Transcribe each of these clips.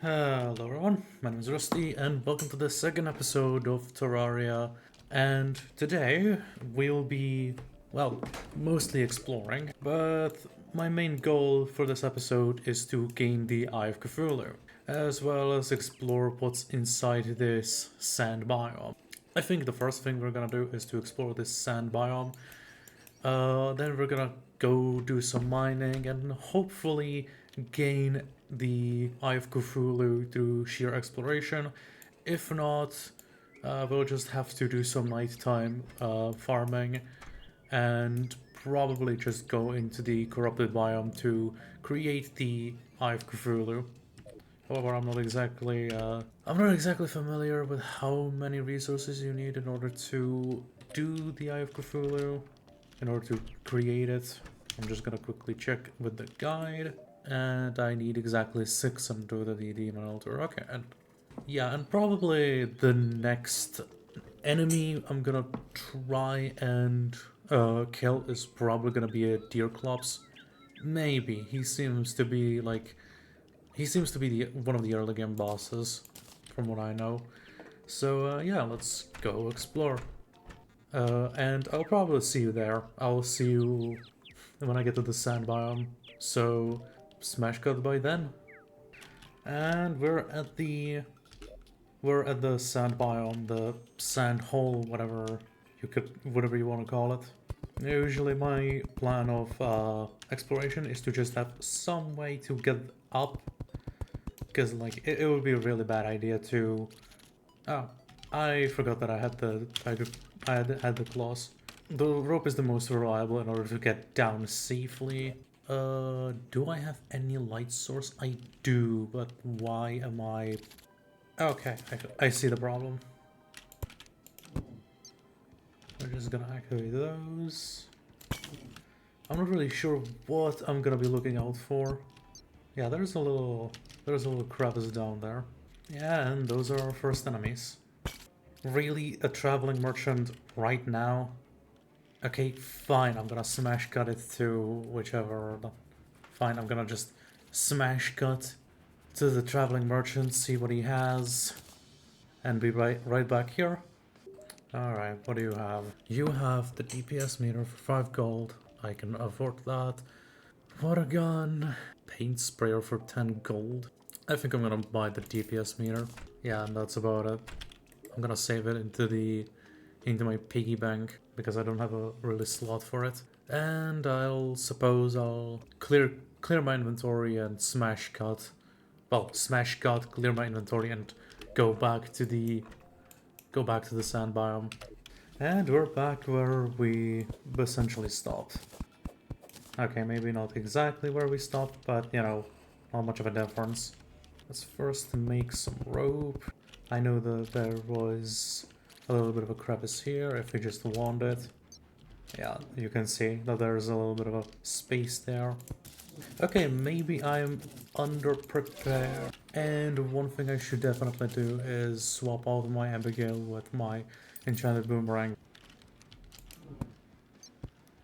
Hello everyone, my name is Rusty and welcome to the second episode of Terraria, and today we'll be, well, mostly exploring, but my main goal for this episode is to gain the Eye of Cthulhu, as well as explore what's inside this sand biome. I think the first thing we're gonna do is to explore this sand biome, then we're gonna go do some mining and hopefully gain the Eye of Cthulhu through sheer exploration. If not, we'll just have to do some nighttime farming and probably just go into the corrupted biome to create the Eye of Cthulhu. However, I'm not exactly familiar with how many resources you need in order to do the Eye of Cthulhu, in order to create it. I'm just gonna quickly check with the guide, and I need exactly 6 under the demon altar. Okay, and yeah, and probably the next enemy I'm gonna try and kill is probably gonna be a Deerclops. Maybe he seems to be one of the early game bosses, from what I know. So yeah, let's go explore. And I'll probably see you there. I'll see you when I get to the sand biome. So smash cut by then. And we're at the sand biome, the sand hole, whatever you want to call it. Usually my plan of exploration is to just have some way to get up, because like it would be a really bad idea to. Oh, I forgot that I had the claws. The rope is the most reliable in order to get down safely. Do I have any light source? I do, but why am I... Okay, I see the problem. We're just gonna activate those. I'm not really sure what I'm gonna be looking out for. Yeah, there's a little crevice down there. Yeah, and those are our first enemies. Really, a traveling merchant right now? Okay, fine, I'm gonna smash cut it to whichever... Fine, I'm gonna just smash cut to the traveling merchant, see what he has, and be right back here. Alright, what do you have? You have the DPS meter for 5 gold. I can afford that. Water gun. Paint sprayer for 10 gold. I think I'm gonna buy the DPS meter. Yeah, and that's about it. I'm gonna save it into my piggy bank because I don't have a really slot for it. And I'll clear my inventory and smash cut. Well, smash cut, clear my inventory, and go back to the sand biome. And we're back where we essentially stopped. Okay, maybe not exactly where we stopped, but you know, not much of a difference. Let's first make some rope. I know that there was a little bit of a crevice here if we just want it. Yeah, you can see that there's a little bit of a space there. Okay, maybe I'm underprepared. And one thing I should definitely do is swap out my Abigail with my enchanted boomerang.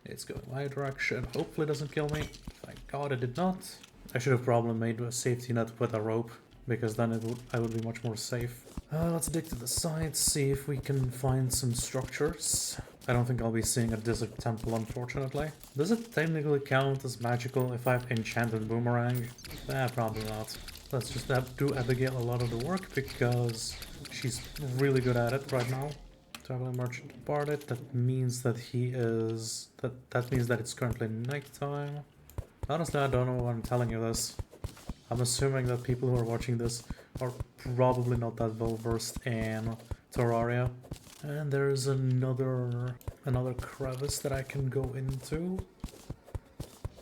It's going my direction. Hopefully it doesn't kill me. Thank God it did not. I should have probably made a safety net with a rope, because then I would be much more safe. Let's dig to the side, see if we can find some structures. I don't think I'll be seeing a desert temple, unfortunately. Does it technically count as magical if I have enchanted boomerang? Probably not. Let's just do Abigail a lot of the work, because she's really good at it right now. Traveling merchant departed. That means that that means that it's currently nighttime. Honestly, I don't know why I'm telling you this. I'm assuming that people who are watching this are probably not that well versed in Terraria. And there's another crevice that I can go into.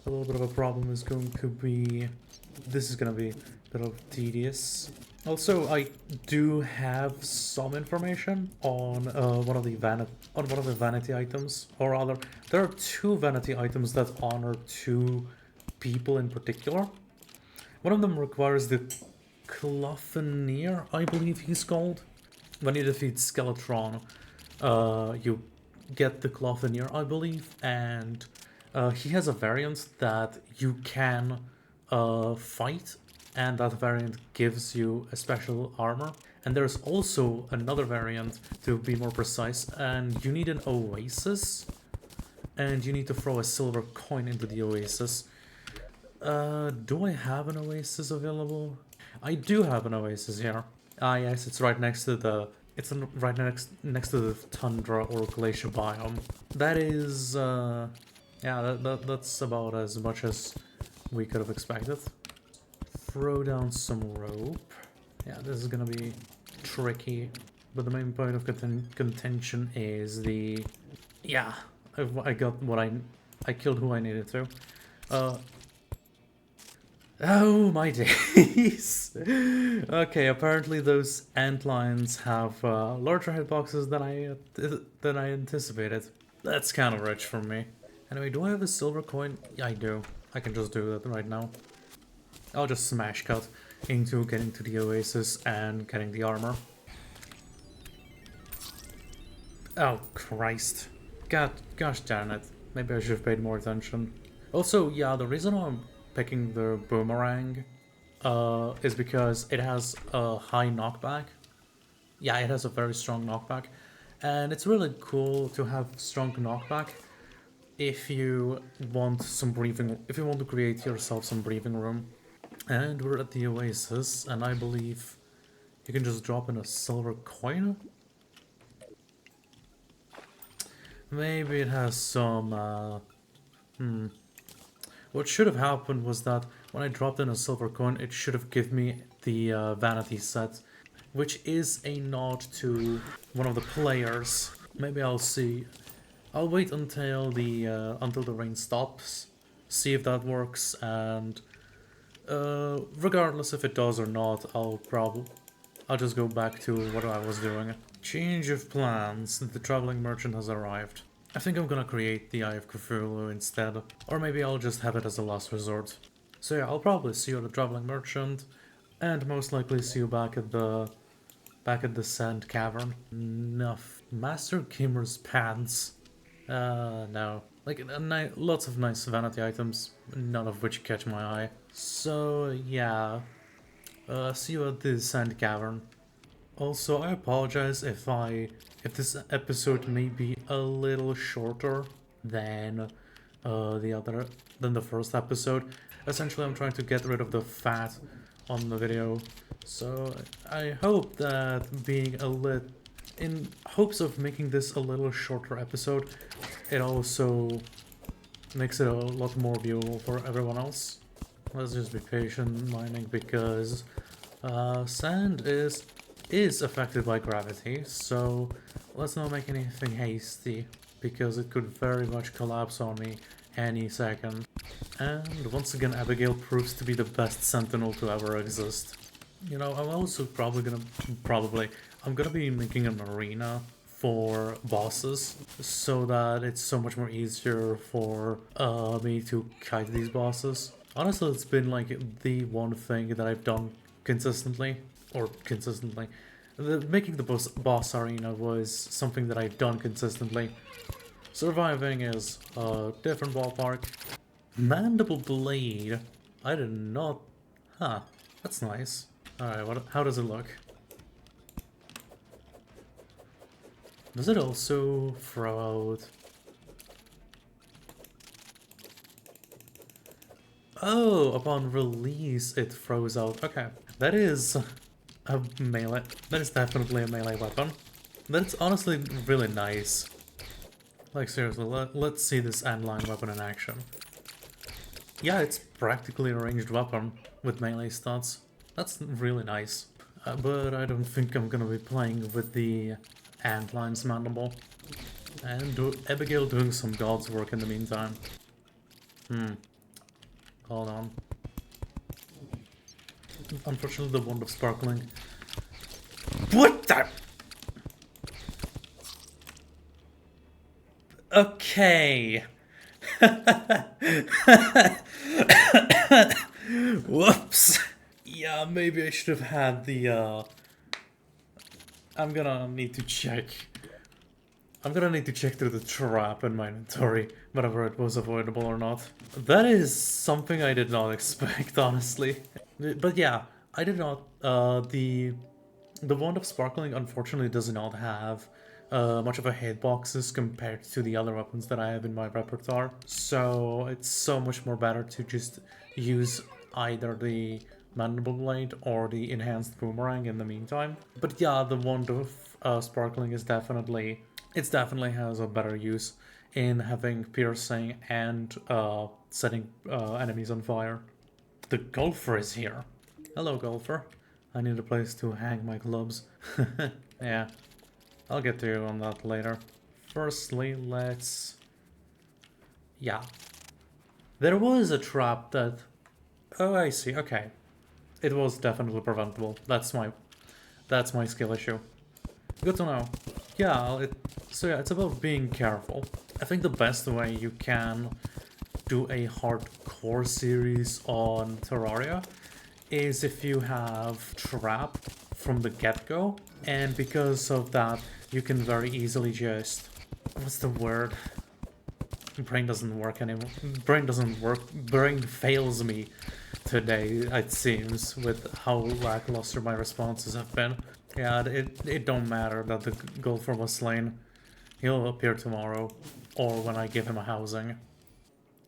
A little bit of a problem is going to be... This is going to be a bit of tedious. Also, I do have some information on one of the vanity items, or rather, there are 2 vanity items that honor 2 people in particular. One of them requires the Clothineer, I believe he's called. When you defeat Skeletron, you get the Clothineer, I believe, and he has a variant that you can fight and that variant gives you a special armor. And there's also another variant, to be more precise, and you need an oasis, and you need to throw a silver coin into the oasis. Do I have an oasis available? I do have an oasis here. Ah, yes, it's right next to the... right next to the tundra or glacier biome. That is, yeah, that's about as much as we could have expected. Throw down some rope. Yeah, this is gonna be tricky, but the main point of contention is the... Yeah, I got what I killed who I needed to. Oh my days! Okay, apparently those antlions have larger hitboxes than I anticipated. That's kind of rich for me. Anyway, do I have a silver coin? Yeah, I do. I can just do that right now. I'll just smash cut into getting to the oasis and getting the armor. Oh, Christ. Gosh darn it. Maybe I should have paid more attention. Also, yeah, the reason I'm picking the boomerang is because it has a high knockback. Yeah, it has a very strong knockback. And it's really cool to have strong knockback if you want some breathing, if you want to create yourself some breathing room. And we're at the oasis, and I believe you can just drop in a silver coin. Maybe it has some, What should have happened was that when I dropped in a silver coin, it should have given me the vanity set, which is a nod to one of the players. Maybe I'll see. I'll wait until the rain stops, see if that works, and regardless if it does or not, I'll just go back to what I was doing. Change of plans. The traveling merchant has arrived. I think I'm gonna create the Eye of Cuthulu instead, or maybe I'll just have it as a last resort. So yeah, I'll probably see you at the traveling merchant, and most likely see you back at the sand cavern. Enough. Master Gamer's pants. No. Like, lots of nice vanity items, none of which catch my eye. So yeah, see you at the sand cavern. Also, I apologize if this episode may be a little shorter than the first episode. Essentially, I'm trying to get rid of the fat on the video, so I hope that in hopes of making this a little shorter episode, it also makes it a lot more viewable for everyone else. Let's just be patient mining, because sand is affected by gravity, so let's not make anything hasty, because it could very much collapse on me any second. And once again, Abigail proves to be the best sentinel to ever exist. You know, I'm also I'm gonna be making an arena for bosses, so that it's so much more easier for me to kite these bosses. Honestly, it's been like the one thing that I've done consistently. Making the boss arena was something that I've done consistently. Surviving is a different ballpark. Mandible blade. I did not... Huh, that's nice. Alright, how does it look? Does it also throw out... Oh, upon release it throws out. Okay, that is a melee. That is definitely a melee weapon. That's honestly really nice. Like seriously, let's see this antlion weapon in action. Yeah, it's practically a ranged weapon with melee stats. That's really nice. But I don't think I'm gonna be playing with the antlion's mandible. And Abigail doing some god's work in the meantime. Hold on. Unfortunately, the wand of sparkling. What the? Okay. Whoops. Yeah, maybe I should have had the, I'm gonna need to check. I'm gonna need to check through the trap in my inventory, whether it was avoidable or not. That is something I did not expect, honestly. But yeah, I did not. The Wand of Sparkling unfortunately does not have much of a hitboxes compared to the other weapons that I have in my repertoire. So it's so much more better to just use either the Mandible Blade or the Enhanced Boomerang in the meantime. But yeah, the Wand of Sparkling is definitely has a better use in having piercing and setting enemies on fire. The golfer is here. Hello, golfer. I need a place to hang my clubs. Yeah, I'll get to you on that later. Firstly, let's... Yeah. There was a trap that... Oh, I see. Okay. It was definitely preventable. That's my skill issue. Good to know. Yeah, so yeah, it's about being careful. I think the best way you can do a hardcore series on Terraria is if you have trap from the get-go, and because of that you can very easily just... What's the word? Brain doesn't work anymore. Brain fails me today, it seems, with how lackluster my responses have been. Yeah, it don't matter that the golfer was slain. He'll appear tomorrow, or when I give him a housing.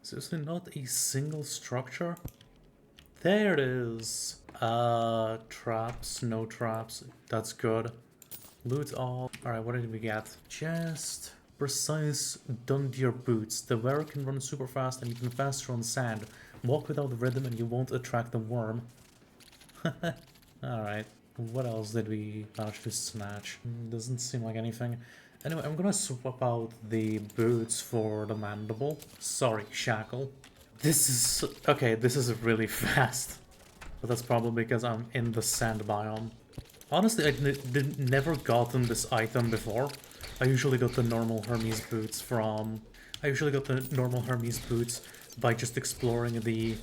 Seriously, not a single structure? There it is. Traps, no traps. That's good. Loot all. Alright, what did we get? Just precise Dundeer boots. The wearer can run super fast and even faster on sand. Walk without rhythm and you won't attract the worm. Alright. What else did we manage to snatch? Doesn't seem like anything. Anyway, I'm gonna swap out the boots for the mandible. Sorry, shackle. This is... Okay, this is really fast. But that's probably because I'm in the sand biome. Honestly, I've never gotten this item before. I usually got the normal Hermes boots from... I usually got the normal Hermes boots by just exploring the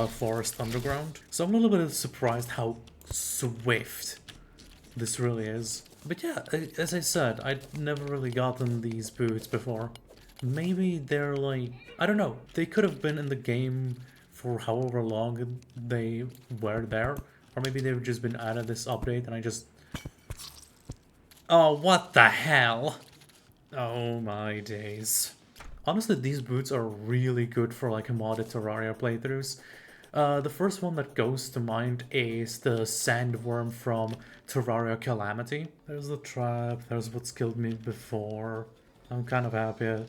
forest underground. So I'm a little bit surprised how swift this really is. But yeah, as I said, I'd never really gotten these boots before. Maybe they're like... I don't know. They could have been in the game for however long they were there. Or maybe they've just been added this update and I just... Oh, what the hell? Oh my days. Honestly, these boots are really good for like modded Terraria playthroughs. The first one that goes to mind is the sandworm from Terraria Calamity. There's the trap, there's what's killed me before. I'm kind of happy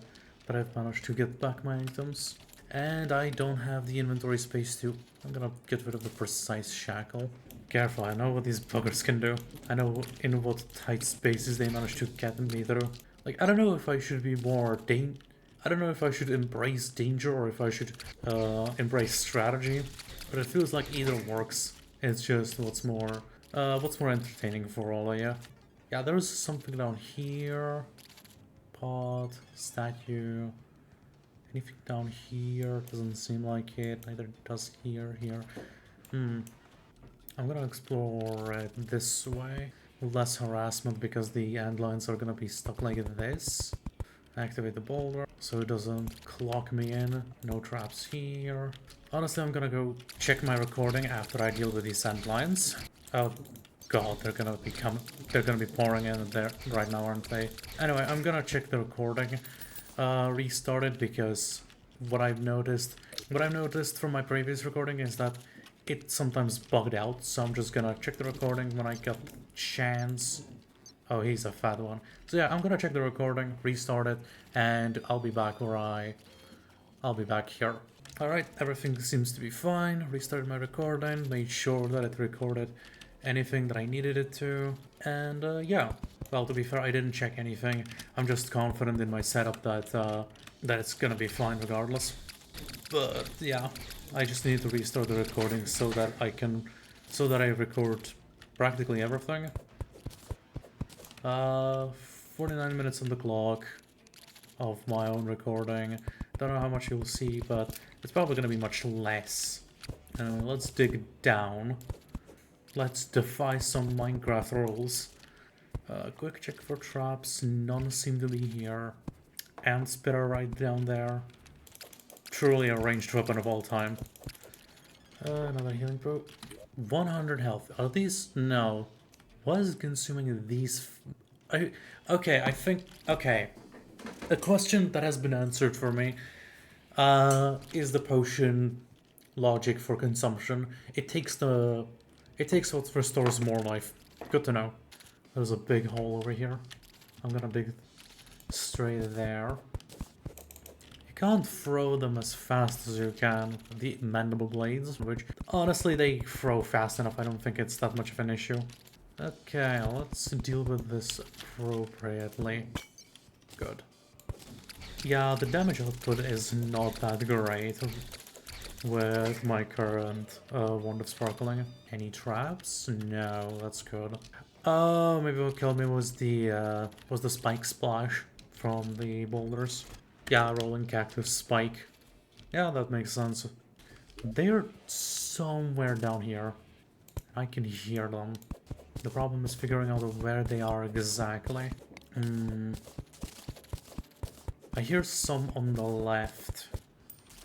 that I've managed to get back my items. And I don't have the inventory space to... I'm gonna get rid of the precise shackle. Careful, I know what these buggers can do. I know in what tight spaces they manage to get me through. Like, I don't know if I should be more I don't know if I should embrace danger or if I should embrace strategy, but it feels like either works. It's just what's more entertaining for all of you. Yeah, there's something down here. Pot, statue. Anything down here? Doesn't seem like it. Neither does here. I'm gonna explore it this way. Less harassment because the endlines are gonna be stuck like this. Activate the boulder so it doesn't clock me in. No traps here. Honestly, I'm gonna go check my recording after I deal with these endlines. Oh god, they're gonna be pouring in there right now, aren't they? Anyway, I'm gonna check the recording, restart it, because what I've noticed from my previous recording is that it sometimes bugged out, so I'm just gonna check the recording when I get chance. Oh, he's a fat one. So yeah, I'm gonna check the recording, restart it, and I'll be back I'll be back here. Alright, everything seems to be fine. Restarted my recording, made sure that it recorded anything that I needed it to, and yeah. Well, to be fair, I didn't check anything. I'm just confident in my setup that that it's gonna be fine regardless. But yeah, I just need to restart the recording so that I record practically everything. 49 minutes on the clock of my own recording. Don't know how much you'll see, but it's probably gonna be much less. Let's dig down. Let's defy some Minecraft rules. Quick check for traps. None seem to be here. Ant spitter right down there. Truly a ranged weapon of all time. Another healing boat. 100 health. Are these? No. What is consuming these? Okay, I think. Okay. A question that has been answered for me is the potion logic for consumption. It takes what restores more life. Good to know. There's a big hole over here. I'm gonna dig straight there. You can't throw them as fast as you can the mandible blades, which honestly they throw fast enough. I don't think it's that much of an issue. Okay, let's deal with this appropriately. Good. Yeah, the damage output is not that great with my current Wand of Sparkling. Any traps? No, that's good. Oh, maybe what killed me was the spike splash from the boulders. Yeah, rolling cactus spike. Yeah, that makes sense. They're somewhere down here. I can hear them. The problem is figuring out where they are exactly. I hear some on the left.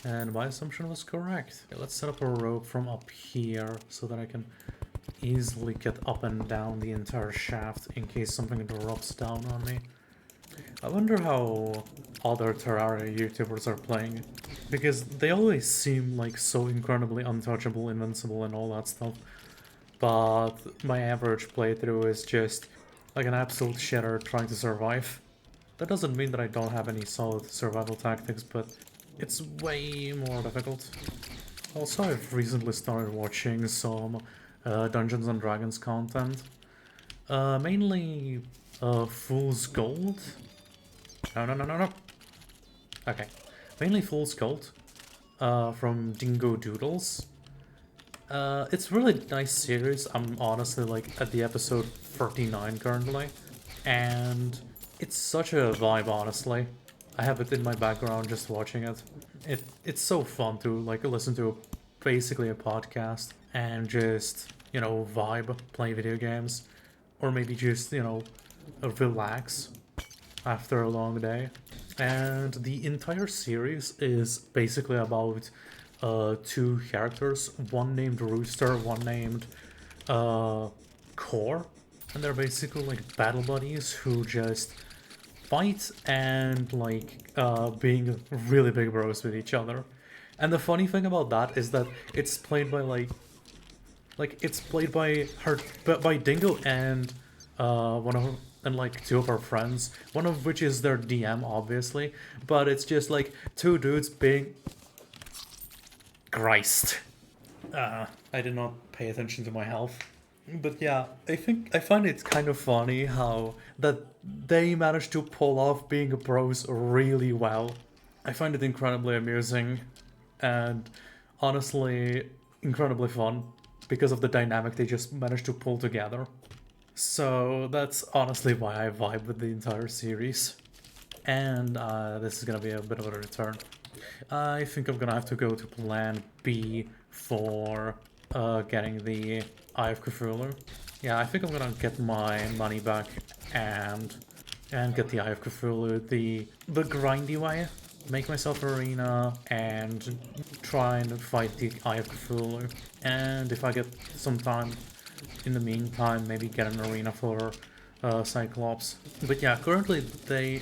And my assumption was correct. Okay, let's set up a rope from up here so that I can easily get up and down the entire shaft in case something drops down on me. I wonder how other Terraria YouTubers are playing, because they always seem like so incredibly untouchable, invincible and all that stuff, but my average playthrough is just like an absolute shitter trying to survive. That doesn't mean that I don't have any solid survival tactics, but it's way more difficult. Also, I've recently started watching some Dungeons and Dragons content. Mainly Fool's Gold. No. Okay. Mainly Fool's Gold from Dingo Doodles. It's really nice series. I'm honestly like at the episode 39 currently. And it's such a vibe, honestly. I have it in my background just watching it. It's so fun to like listen to basically a podcast and just, you know, vibe, play video games, or maybe just, you know, relax after a long day. And the entire series is basically about two characters, one named Rooster, one named Core, and they're basically like battle buddies who just fight and like being really big bros with each other. And the funny thing about that is that it's played by it's played by her, by Dingo and one of and like two of our friends, one of which is their DM obviously, but it's just like two dudes being Christ. I did not pay attention to my health. But yeah, I find it kind of funny how that they managed to pull off being bros really well. I find it incredibly amusing and honestly incredibly fun because of the dynamic they just managed to pull together. So that's honestly why I vibe with the entire series. And this is gonna be a bit of a return. I think I'm gonna have to go to plan B for getting the Eye of Cthulhu. Yeah, I think I'm gonna get my money back and get the Eye of Cthulhu the grindy way. Make myself an arena and try and fight the Eye of Cthulhu. And if I get some time in the meantime, maybe get an arena for Cyclops. But yeah, currently they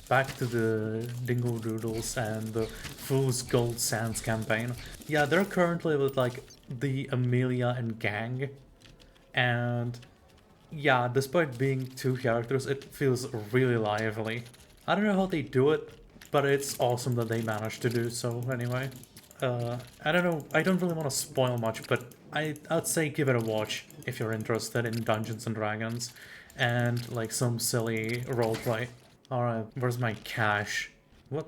back to the Dingo Doodles and the Fool's Gold Sands campaign. Yeah, they're currently with like the Amelia and gang, and yeah, despite being two characters, it feels really lively. I don't know how they do it, but it's awesome that they managed to do so anyway. I don't know, I don't really want to spoil much, but I'd say give it a watch if you're interested in Dungeons and Dragons and like some silly roleplay. Alright, where's my cash? What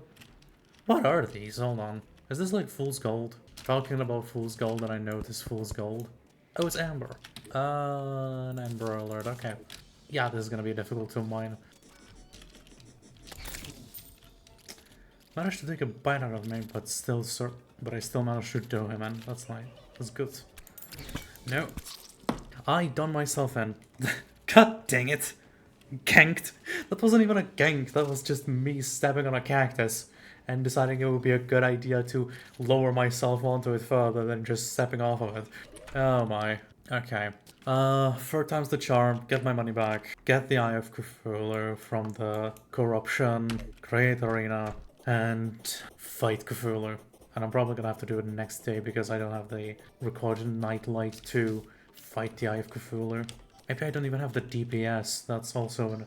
are these? Hold on. Is this like Fool's Gold? Talking about Fool's Gold and I noticed Fool's Gold. Oh, it's Amber. An Amber alert, okay. Yeah, this is gonna be difficult to mine. Managed to take a bite out of me, but I still managed to do him in. That's nice. That's good. No. I done myself in. God dang it. Ganked. That wasn't even a gank, that was just me stepping on a cactus and deciding it would be a good idea to lower myself onto it further than just stepping off of it. Oh my. Okay. Third time's the charm. Get my money back. Get the Eye of Cthulhu from the corruption. Create arena. And fight Cthulhu. And I'm probably gonna have to do it next day because I don't have the recorded nightlight to fight the Eye of Cthulhu. Maybe I don't even have the DPS. That's also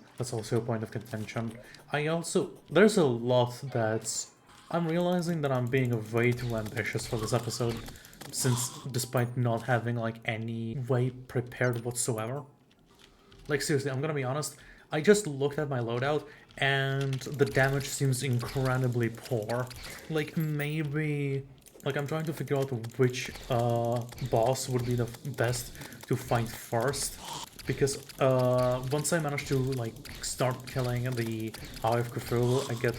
a point of contention. There's a lot that's... I'm realizing that I'm being way too ambitious for this episode, since despite not having like any way prepared whatsoever. Like seriously, I'm gonna be honest, I just looked at my loadout and the damage seems incredibly poor. Like maybe... Like I'm trying to figure out which boss would be the best to fight first. Because once I manage to like start killing the Eye of Cthulhu,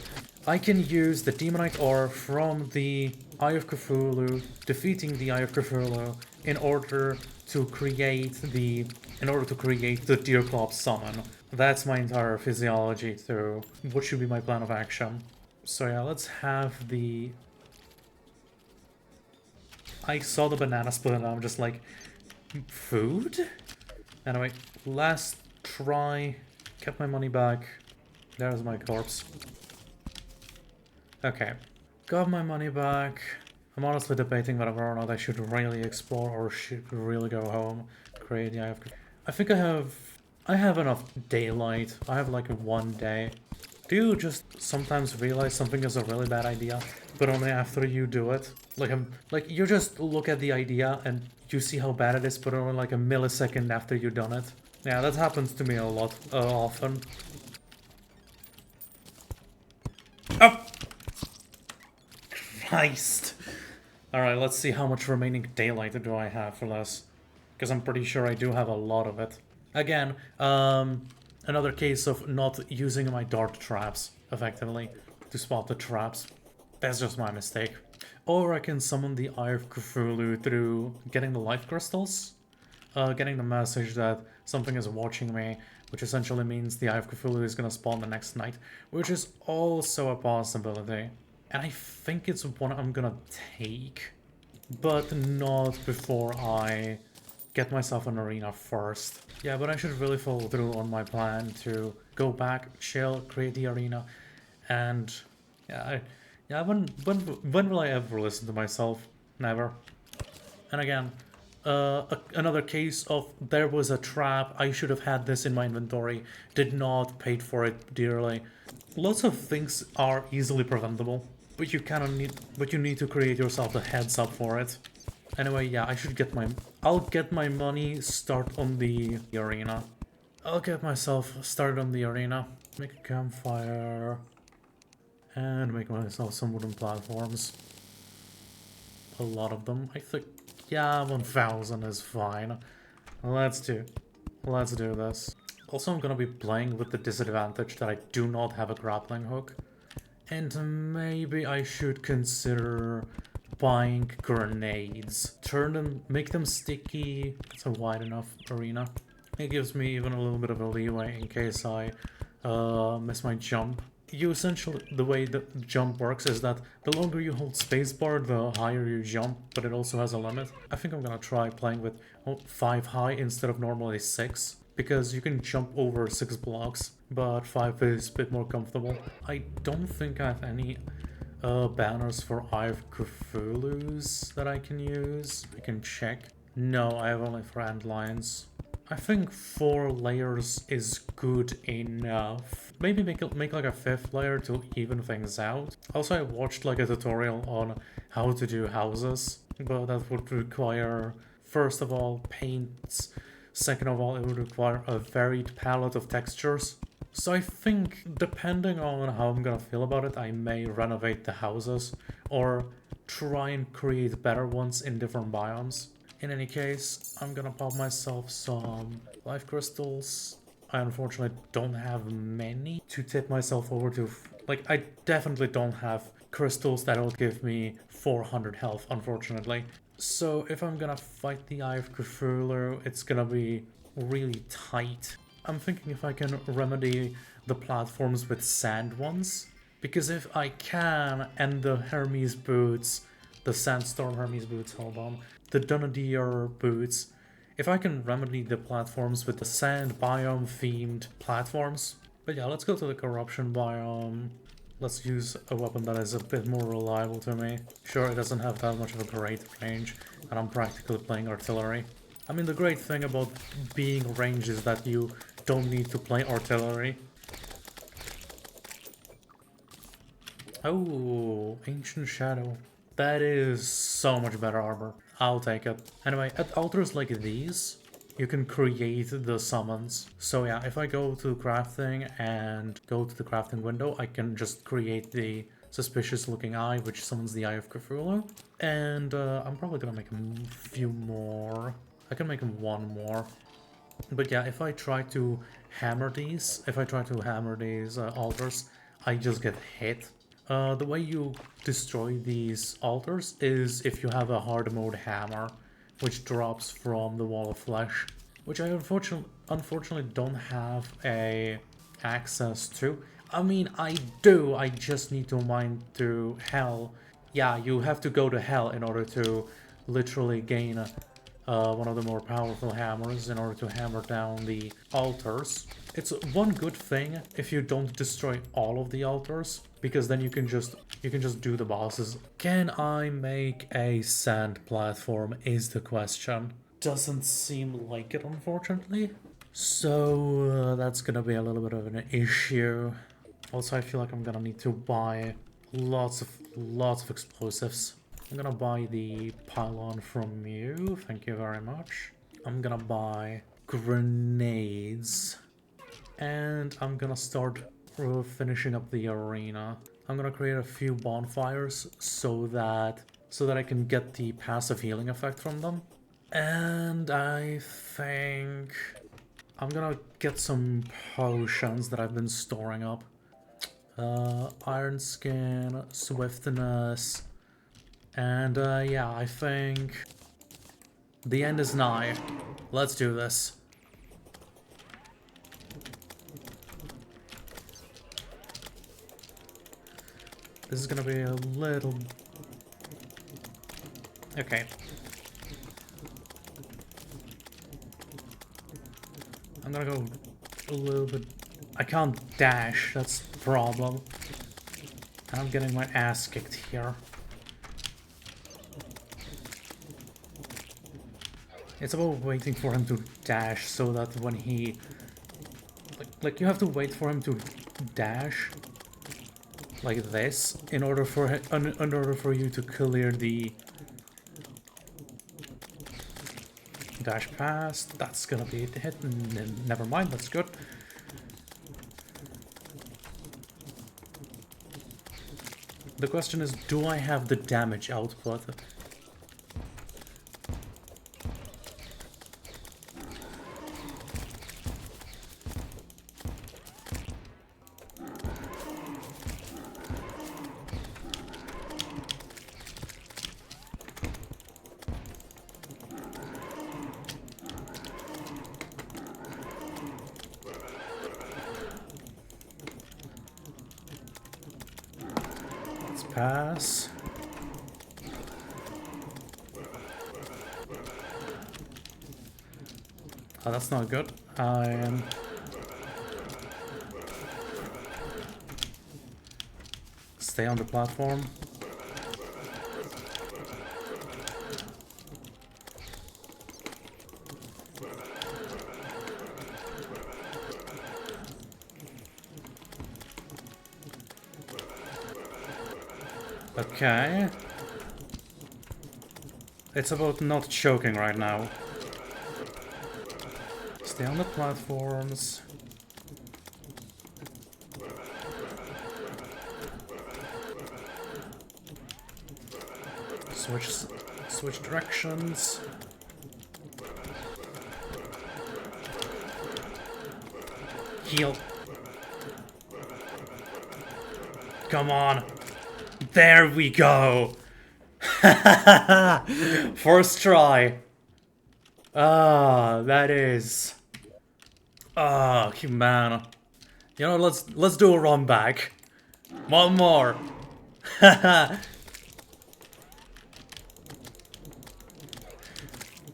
I can use the Demonite ore from the Eye of Cthulhu, defeating the Eye of Cthulhu in order to create the Deer Club summon. That's my entire physiology to what should be my plan of action. So yeah, let's have the... I saw the banana split and I'm just like, food? Anyway, last try, get my money back. There's my corpse. Okay, got my money back. I'm honestly debating whether or not I should really explore or should really go home. Create the Eye of... I think I have enough daylight. I have like 1 day. Do you just sometimes realize something is a really bad idea, but only after you do it? Like you just look at the idea and you see how bad it is, but only like a millisecond after you've done it. Yeah, that happens to me a lot, often. Oh! Christ! Alright, let's see how much remaining daylight do I have for this. Because I'm pretty sure I do have a lot of it. Again, another case of not using my dart traps effectively to spot the traps. That's just my mistake. Or I can summon the Eye of Cthulhu through getting the life crystals. Getting the message that something is watching me, which essentially means the Eye of Cthulhu is gonna spawn the next night, which is also a possibility. And I think it's one I'm gonna take, but not before I get myself an arena first. Yeah, but I should really follow through on my plan to go back, chill, create the arena, and yeah, when will I ever listen to myself? Never. And again, another case of there was a trap, I should have had this in my inventory, did not, paid for it dearly. Lots of things are easily preventable, but you need to create yourself a heads up for it. Anyway, yeah, I'll get my money, start on the arena. I'll get myself started on the arena, make a campfire, and make myself some wooden platforms. A lot of them, I think. Yeah, 1000 is fine. Let's do this. Also, I'm gonna be playing with the disadvantage that I do not have a grappling hook. And maybe I should consider buying grenades. Make them sticky. It's a wide enough arena. It gives me even a little bit of a leeway in case I miss my jump. The way the jump works is that the longer you hold spacebar, the higher you jump, but it also has a limit. I think I'm gonna try playing with 5 high instead of normally 6, because you can jump over 6 blocks, but 5 is a bit more comfortable. I don't think I have any banners for Eye of Cthulhu's that I can use. I can check. No, I have only for Antlions. I think 4 layers is good enough. Maybe make like a 5th layer to even things out. Also, I watched like a tutorial on how to do houses, but that would require, first of all, paints. Second of all, it would require a varied palette of textures. So I think, depending on how I'm gonna feel about it, I may renovate the houses or try and create better ones in different biomes. In any case, I'm gonna pop myself some life crystals. I unfortunately don't have many to tip myself over to. Like, I definitely don't have crystals that'll give me 400 health, unfortunately. So if I'm gonna fight the Eye of Cthulhu, it's gonna be really tight. I'm thinking if I can remedy the platforms with sand ones. Because if I can, and the Hermes boots, the Sandstorm Hermes boots, hold on. the Dunadier boots, if I can remedy the platforms with the sand biome themed platforms. But yeah, let's go to the corruption biome. Let's use a weapon that is a bit more reliable to me. Sure, it doesn't have that much of a great range, and I'm practically playing artillery. I mean, the great thing about being ranged is that you don't need to play artillery. Oh, Ancient Shadow. That is so much better armor. I'll take it. Anyway, at altars like these, you can create the summons. So yeah, if I go to crafting and go to the crafting window, I can just create the suspicious looking eye, which summons the Eye of Cthulhu. And I'm probably gonna make a few more. I can make one more. But yeah, if I try to hammer these, altars, I just get hit. The way you destroy these altars is if you have a hard mode hammer, which drops from the Wall of Flesh, which I unfortunately don't have a access to. I mean, I do, I just need to mine to hell. Yeah, you have to go to hell in order to literally gain one of the more powerful hammers in order to hammer down the altars. It's one good thing if you don't destroy all of the altars, because then you can just do the bosses. Can I make a sand platform is the question. Doesn't seem like it, unfortunately. So that's gonna be a little bit of an issue. Also, I feel like I'm gonna need to buy lots of explosives. I'm gonna buy the pylon from you, thank you very much. I'm gonna buy grenades. And I'm gonna start finishing up the arena. I'm gonna create a few bonfires so that I can get the passive healing effect from them. And I think I'm gonna get some potions that I've been storing up. Iron Skin, Swiftness, and yeah, I think the end is nigh. Let's do this. This is gonna be a little... Okay. I'm gonna go a little bit... I can't dash, that's the problem. I'm getting my ass kicked here. It's about waiting for him to dash so that when he... Like you have to wait for him to dash like this in order for you to clear the dash past. That's gonna be a hit. Never mind, that's good. The question is, do I have the damage output? Pass. Oh, that's not good. I am... Stay on the platform. Okay. It's about not choking right now. Stay on the platforms. Switch directions. Heal. Come on. There we go! First try. Ah, that is... Ah, man. You know, let's do a run back. One more.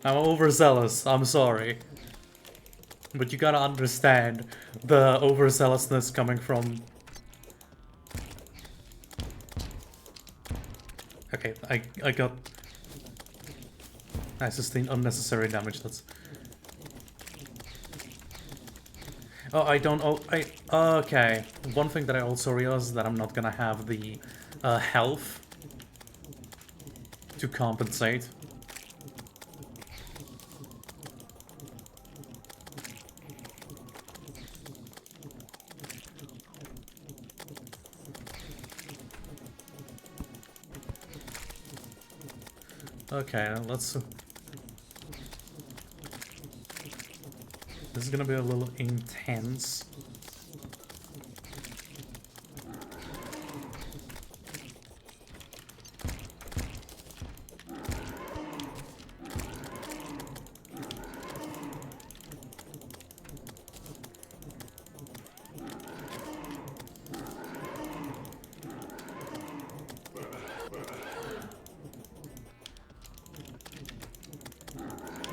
I'm overzealous, I'm sorry. But you gotta understand the overzealousness coming from... Okay, I got... I sustained unnecessary damage, that's... Oh, I don't... Oh, okay. One thing that I also realized is that I'm not gonna have the health to compensate. Okay, let's... This is gonna be a little intense.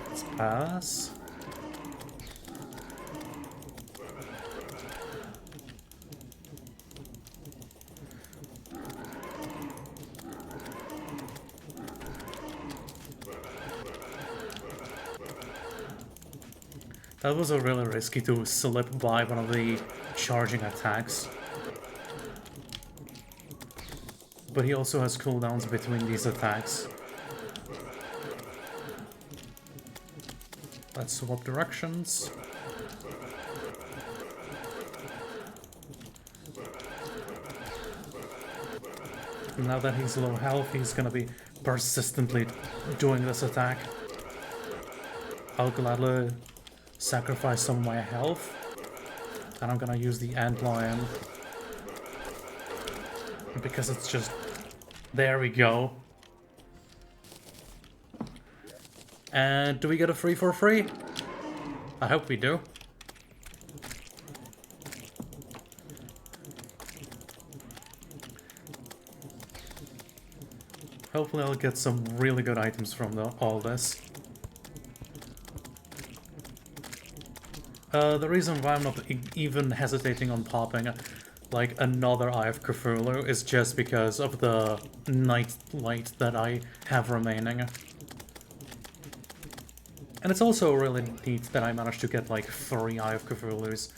Let's pass. That was a really risky to slip by one of the charging attacks. But he also has cooldowns between these attacks. Let's swap directions. Now that he's low health, he's gonna be persistently doing this attack. I'll gladly sacrifice some of my health, and I'm gonna use the antlion because it's just... There we go. And do we get a free for free? I hope we do. Hopefully I'll get some really good items from all this. The reason why I'm not even hesitating on popping like another Eye of Cthulhu is just because of the night light that I have remaining. And it's also really neat that I managed to get like 3 Eye of Cthulhus.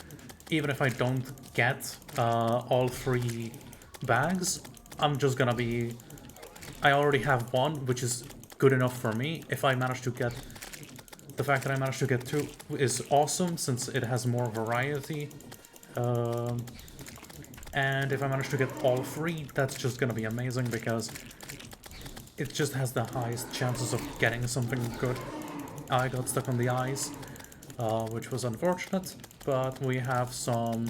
Even if I don't get all 3 bags, I'm just gonna be... I already have 1, which is good enough for me. If I manage to get... The fact that I managed to get 2 is awesome, since it has more variety. And if I manage to get all 3, that's just gonna be amazing, because it just has the highest chances of getting something good. I got stuck on the eyes, which was unfortunate, but we have some...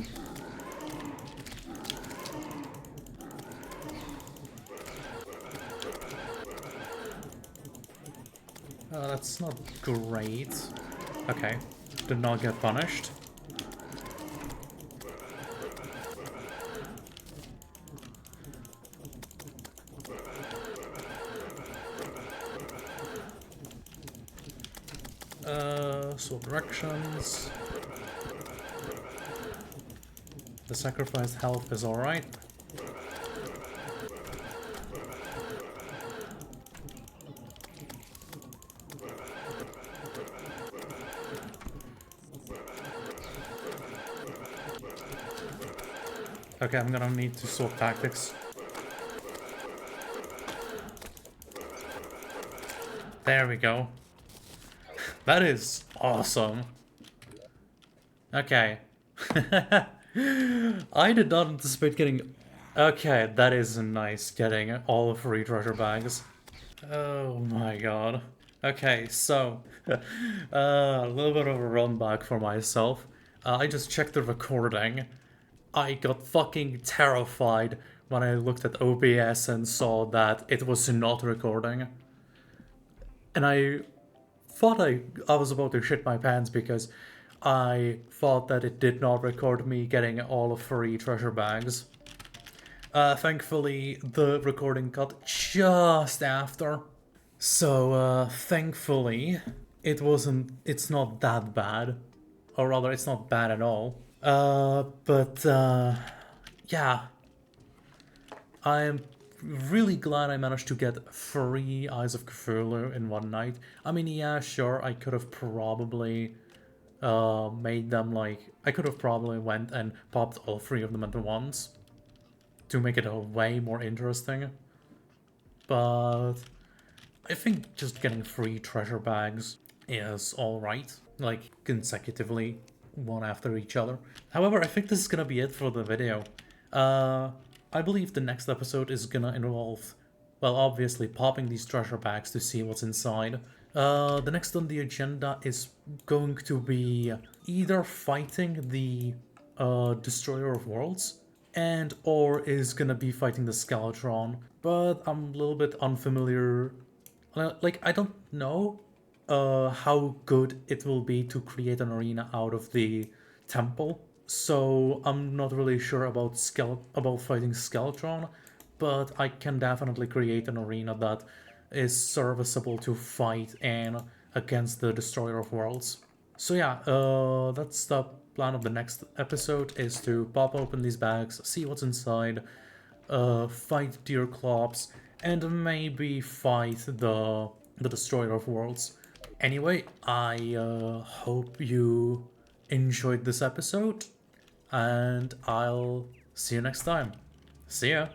that's not great. Okay, did not get punished. Swap directions. The sacrificed health is alright. Okay, I'm gonna need to swap tactics. There we go. That is awesome. Okay. I did not anticipate getting... Okay, that is nice, getting all 3 treasure bags. Oh my god. Okay, so... a little bit of a run back for myself. I just checked the recording. I got fucking terrified when I looked at OBS and saw that it was not recording. And I thought I was about to shit my pants because I thought that it did not record me getting all 3 treasure bags. Thankfully, the recording cut just after. So, thankfully, it's not that bad, or rather, it's not bad at all. Yeah, I'm really glad I managed to get 3 Eyes of Cthulhu in one night. I mean, yeah, sure, I could have probably made them like I could have probably went and popped all 3 of them at once to make it a way more interesting. But I think just getting 3 treasure bags is alright, like consecutively, one after each other. However, I think this is gonna be it for the video. I believe the next episode is gonna involve, well, obviously popping these treasure bags to see what's inside. The next on the agenda is going to be either fighting the Destroyer of Worlds and or is gonna be fighting the Skeletron, but I'm a little bit unfamiliar. Like, I don't know how good it will be to create an arena out of the temple, so I'm not really sure about fighting Skeletron, but I can definitely create an arena that is serviceable to fight in against the Destroyer of Worlds. So yeah, that's the plan of the next episode, is to pop open these bags, see what's inside, fight Deer Clops, and maybe fight the Destroyer of Worlds. Anyway, I hope you enjoyed this episode, and I'll see you next time. See ya!